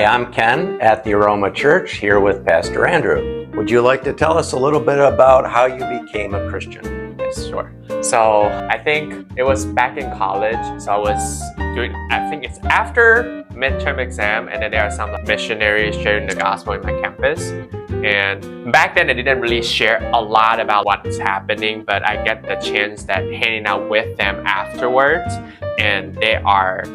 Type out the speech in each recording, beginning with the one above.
Hi, I'm Ken at the Aroma Church here with Pastor Andrew. Would you like to tell us a little bit about how you became a Christian? Yes, sure. So I think it was back in college. So I was doing, I think it's after midterm exam, and then there are some missionaries sharing the gospel in my campus. And back then I didn't really share a lot about what's happening, but I get the chance that hanging out with them afterwards. And they are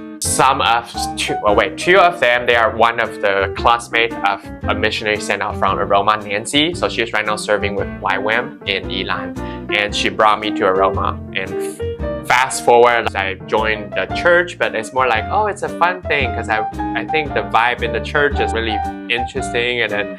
two of them, they are one of the classmates of a missionary sent out from Aroma, Nancy. So she's right now serving with YWAM in Ilan. And she brought me to Aroma. And fast forward, I joined the church, but it's more like, oh, it's a fun thing because I think the vibe in the church is really interesting. And then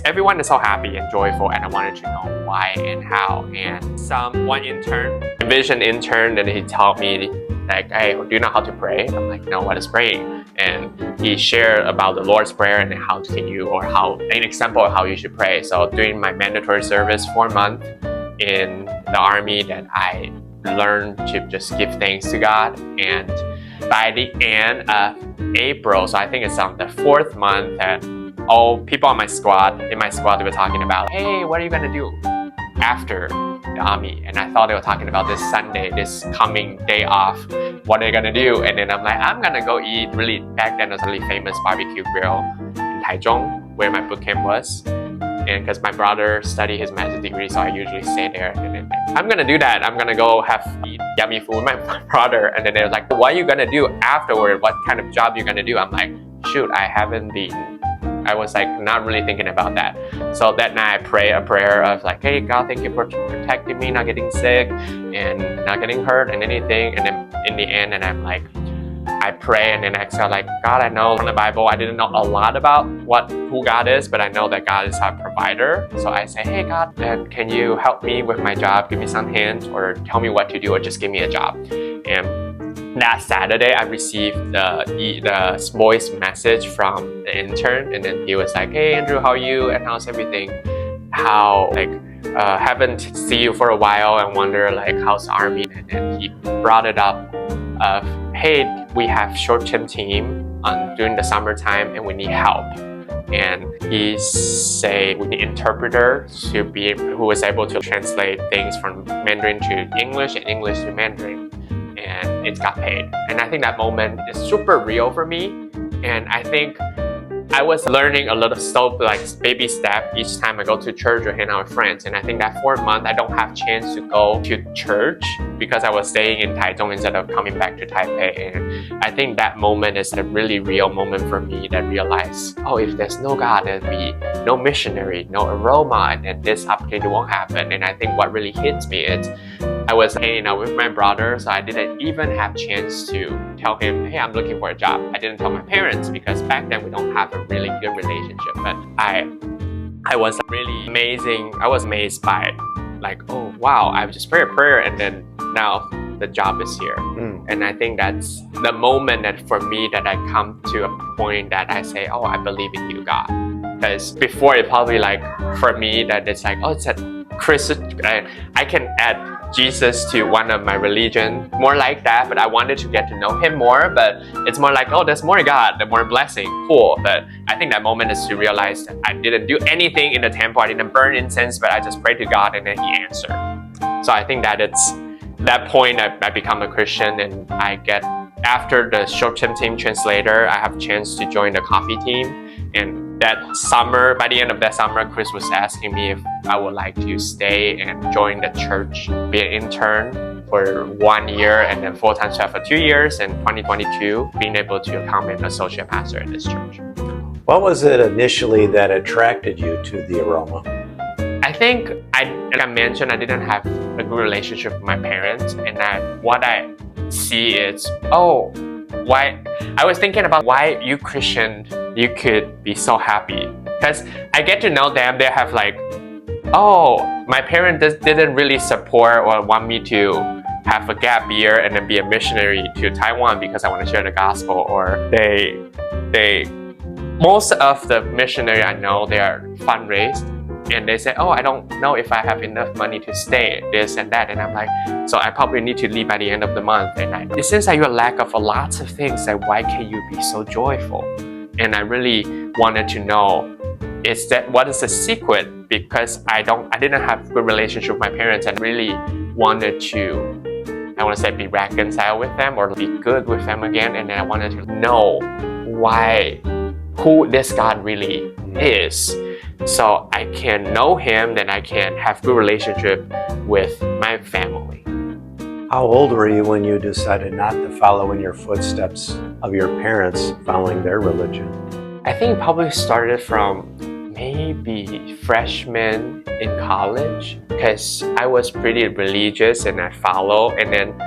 everyone is so happy and joyful, and I wanted to know why and how. And one intern, a vision intern, and he taught me, like, hey, do you know how to pray? I'm like, no, what is praying? And he shared about the Lord's Prayer and an example of how you should pray. So during my mandatory service 4 months in the army, that I learned to just give thanks to God. And by the end of April, so I think it's on the 4th month, that all people in my squad, they were talking about, hey, what are you gonna do after the army? And I thought they were talking about this Sunday, this coming day off, what are they gonna do? And then I'm like, I'm gonna go eat back then it was a really famous barbecue grill in Taichung, where my boot camp was. And because my brother studied his master's degree, so I usually stay there. And then I'm gonna do that. I'm gonna go eat yummy food with my brother. And then they were like, what are you gonna do afterward? What kind of job you gonna do? I'm like, shoot, I was like not really thinking about that. So that night I pray a prayer of like, hey God, thank you for protecting me, not getting sick and not getting hurt and anything. And then in the end, and I'm like, I pray and then I exhale like, God, I know from the Bible I didn't know a lot about who God is, but I know that God is our provider. So I say, hey God, then can you help me with my job? Give me some hints or tell me what to do, or just give me a job. And that Saturday, I received the voice message from the intern, and then he was like, hey Andrew, how are you? And how's everything? Haven't seen you for a while and wonder like, how's the army? And then he brought it up of, hey, we have short-term team during the summertime and we need help. And he say we need interpreter who is able to translate things from Mandarin to English and English to Mandarin. And it got paid. And I think that moment is super real for me. And I think I was learning a little stuff, like baby step each time I go to church or hang out with friends. And I think that 4 month I don't have chance to go to church because I was staying in Taichung instead of coming back to Taipei. And I think that moment is a really real moment for me that realized, oh, if there's no God, there'd be no missionary, no aroma, and this opportunity won't happen. And I think what really hits me is I was hanging out with my brother, so I didn't even have chance to tell him, hey, I'm looking for a job. I didn't tell my parents because back then we don't have a really good relationship. But I was really amazing. I was amazed by it. Like, oh wow, I just prayed a prayer and then now the job is here. And I think that's the moment that for me that I come to a point that I say, oh, I believe in you, God. Because before it probably like for me that it's like, oh, it's a Christian. I can add Jesus to one of my religion, more like that, but I wanted to get to know him more. But it's more like, oh, there's more God, the more blessing, cool. But I think that moment is to realize that I didn't do anything in the temple, I didn't burn incense, but I just prayed to God and then he answered. So I think that it's that point I become a Christian, and I get, after the short-term team translator, I have a chance to join the coffee team. And that summer, by the end of that summer, Chris was asking me if I would like to stay and join the church, be an intern for 1 year and then full-time staff for 2 years, and 2022 being able to become an associate pastor at this church. What was it initially that attracted you to the Aroma? I think, like I mentioned, I didn't have a good relationship with my parents, and what I see is, why I was thinking about why you Christian, you could be so happy. Because I get to know them, they have like, oh, my parents didn't really support or want me to have a gap year and then be a missionary to Taiwan because I want to share the gospel. Or most of the missionary I know, they are fundraised. And they say, oh, I don't know if I have enough money to stay, this and that. And I'm like, so I probably need to leave by the end of the month. And it seems like you lack of lots of things. Like, why can you be so joyful? And I really wanted to know, what is the secret? Because I didn't have a good relationship with my parents, and really wanted to, I want to say, be reconciled with them or be good with them again. And then I wanted to know who this God really is, so I can know Him, then I can have good relationship with my family. How old were you when you decided not to follow in your footsteps of your parents following their religion? I think it probably started from maybe freshman in college, because I was pretty religious and I follow. And then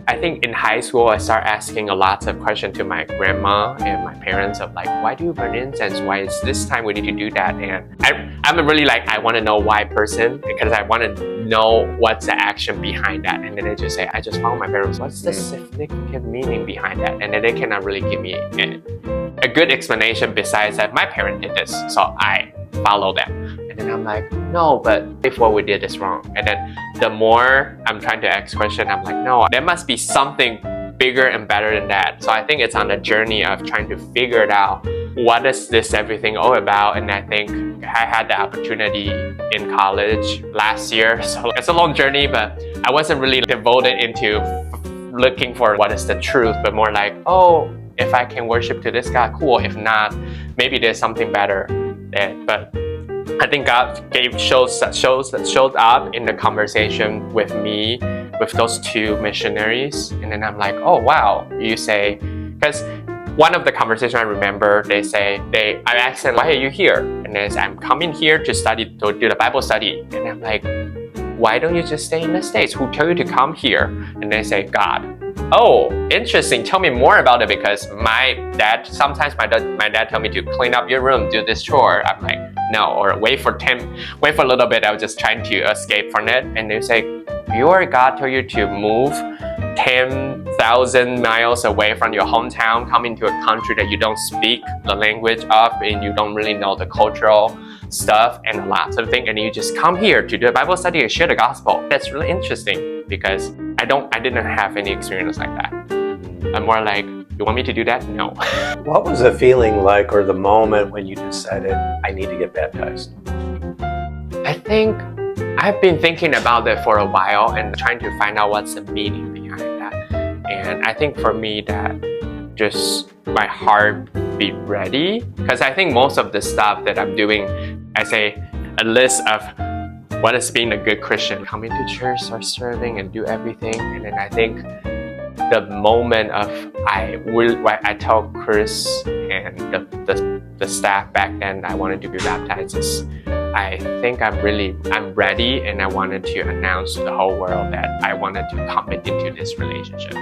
I think in high school I started asking a lot of questions to my grandma and my parents of like, why do you burn incense? Why is this time we need to do that? And I'm a really I want to know why person, because I want to know what's the action behind that. And then they just say, I just follow my parents. What's the significant meaning behind that? And then they cannot really give me a good explanation besides that my parent did this, so I follow them. And then I'm like, no, but if what we did is wrong. And then the more I'm trying to ask questions, I'm like, no, there must be something bigger and better than that. So I think it's on a journey of trying to figure it out. What is this everything all about? And I think I had the opportunity in college last year. So it's a long journey, but I wasn't really devoted into looking for what is the truth, but more like, oh, if I can worship to this God, cool. If not, maybe there's something better. But I think God showed up in the conversation with me, with those two missionaries. And then I'm like, oh wow, you say, because one of the conversations I remember, I asked them, why are you here? And they say, I'm coming here to do the Bible study. And I'm like, why don't you just stay in the States? Who told you to come here? And they say, God. Oh, interesting. Tell me more about it, because sometimes my dad tell me to clean up your room, do this chore. I'm like, no, or wait for a little bit. I was just trying to escape from it. And they say, your God told you to move 10,000 miles away from your hometown, come into a country that you don't speak the language of, and you don't really know the cultural stuff and lots of things, and you just come here to do a Bible study and share the gospel. That's really interesting, because I didn't have any experience like that. I'm more like, you want me to do that? No. What was the feeling like, or the moment when you decided, I need to get baptized? I think I've been thinking about it for a while and trying to find out what's the meaning behind that. And I think for me that just my heart be ready, because I think most of the stuff that I'm doing, I say a list of what is being a good Christian, coming to church or serving and do everything. And then I think the moment of I told Chris and the staff back then I wanted to be baptized is, I think I'm ready, and I wanted to announce to the whole world that I wanted to commit into this relationship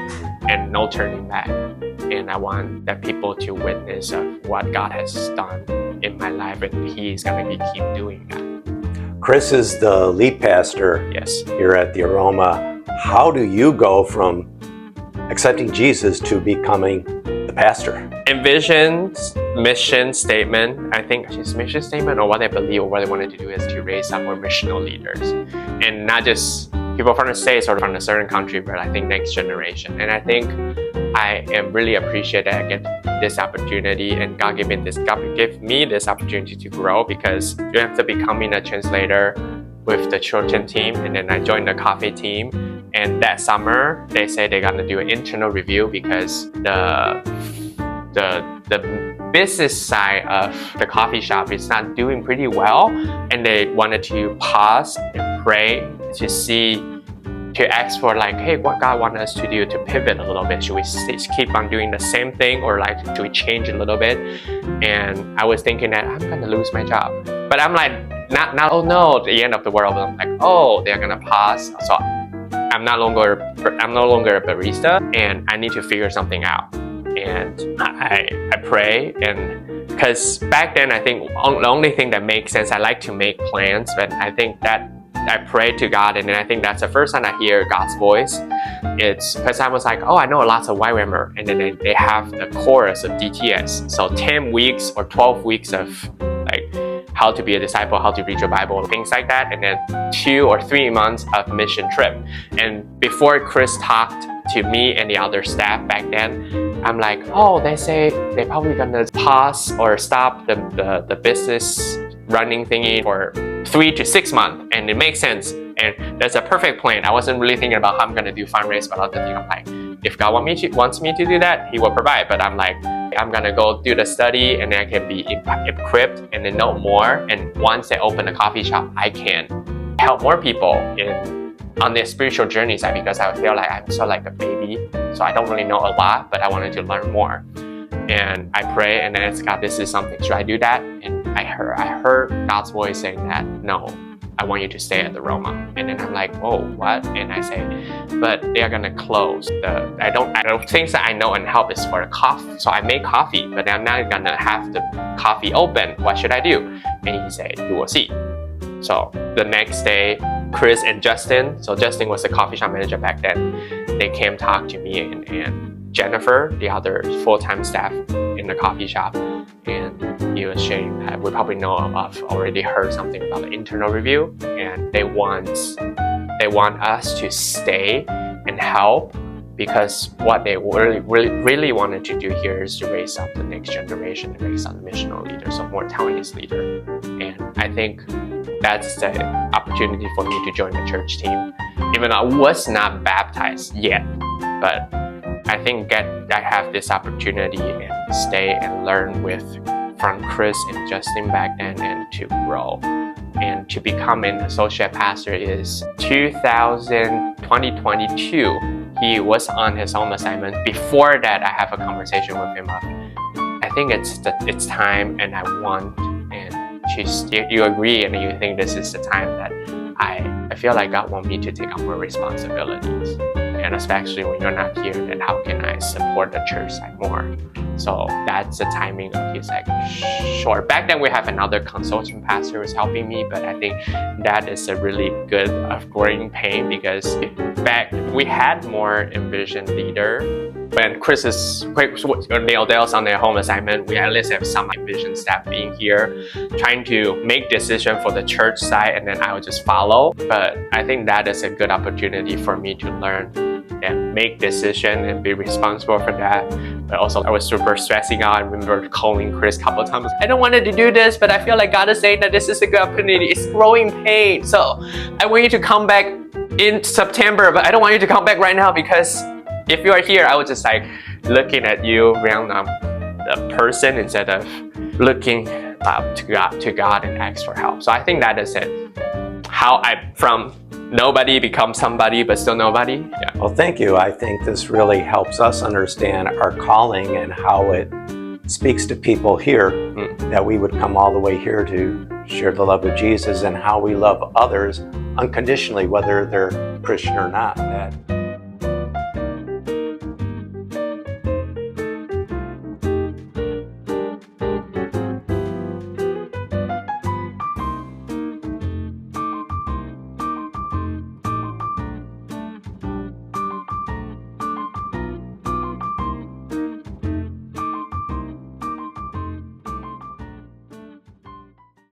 and no turning back. And I want that people to witness of what God has done in my life, and He's going to keep doing that. Chris is the lead pastor here at the Aroma. How do you go from accepting Jesus to becoming the pastor? Envision's mission statement, I think his mission statement, or what they believe or what they wanted to do, is to raise up more missional leaders. And not just people from the States or from a certain country, but I think next generation. And I think I am really appreciate that I get this opportunity, and God gave me this opportunity to grow, because you have to becoming a translator with the children team, and then I joined the coffee team. And that summer, they say they're gonna do an internal review, because the business side of the coffee shop is not doing pretty well, and they wanted to pause and pray to ask for like, hey, what God wants us to do to pivot a little bit. Should we keep on doing the same thing, or like, do we change a little bit? And I was thinking that I'm gonna lose my job, but I'm like, not oh no, the end of the world. I'm like, oh, they're gonna pause, so I'm no longer a barista, and I need to figure something out. And I pray, and because back then I think the only thing that makes sense, I like to make plans, but I think that I pray to God, and then I think that's the first time I hear God's voice. It's because I was like, oh, I know lots of YWAMer, and then they have the course of DTS, so 10 weeks or 12 weeks of like how to be a disciple, how to read your Bible, things like that, and then 2 or 3 months of mission trip. And before Chris talked to me and the other staff back then, I'm like, oh, they say they're probably gonna pause or stop the business running thingy for 3 to 6 months, and it makes sense. And that's a perfect plan. I wasn't really thinking about how I'm gonna do fundraise, but I was thinking, I'm like, if God wants me to do that, He will provide. But I'm like, I'm gonna go do the study, and then I can be equipped and then know more. And once they open a coffee shop, I can help more people on their spiritual journey side, because I feel like I'm so like a baby, so I don't really know a lot, but I wanted to learn more. And I pray, and then I asked God, this is something, should I do that? And I heard God's voice saying that, no, I want you to stay at the Roma. And then I'm like, oh, what? And I say, but they are gonna close. I don't think that I know and help is for the coffee. So I make coffee, but I'm not gonna have the coffee open. What should I do? And he said, you will see. So the next day, Chris and Justin, so Justin was the coffee shop manager back then, they came talk to me, and Jennifer, the other full-time staff in the coffee shop, and he was sharing that we probably know of, already heard something about the internal review, and they want us to stay and help, because what they really wanted to do here is to raise up the next generation and raise up the missional leaders, so more Taiwanese leader. And I think that's the opportunity for me to join the church team, even though I was not baptized yet. But I think I have this opportunity and stay and learn from Chris and Justin back then, and to grow. And to become an associate pastor is 2022. He was on his own assignment. Before that, I have a conversation with him of, I think it's time, and I want, and you agree, and you think this is the time that I feel like God wants me to take on more responsibilities. And especially when you're not here, then how can I support the church side more? So that's the timing of his like short. Back then we have another consultant pastor who was helping me, but I think that is a really good growing pain, because back we had more envision leader. When Chris is Neil Dale's on their home assignment, we at least have some envision staff being here, trying to make decision for the church side, and then I would just follow. But I think that is a good opportunity for me to learn and make decision and be responsible for that. But also I was super stressing out. I remember calling Chris a couple of times. I don't want to do this, but I feel like God is saying that this is a good opportunity. It's growing pain. So I want you to come back in September, but I don't want you to come back right now, because if you are here, I was just like looking at you around the person instead of looking up to God and ask for help. So I think that is it. How I from nobody become somebody, but still nobody. Yeah. Well, thank you. I think this really helps us understand our calling and how it speaks to people here, that we would come all the way here to share the love of Jesus, and how we love others unconditionally, whether they're Christian or not. That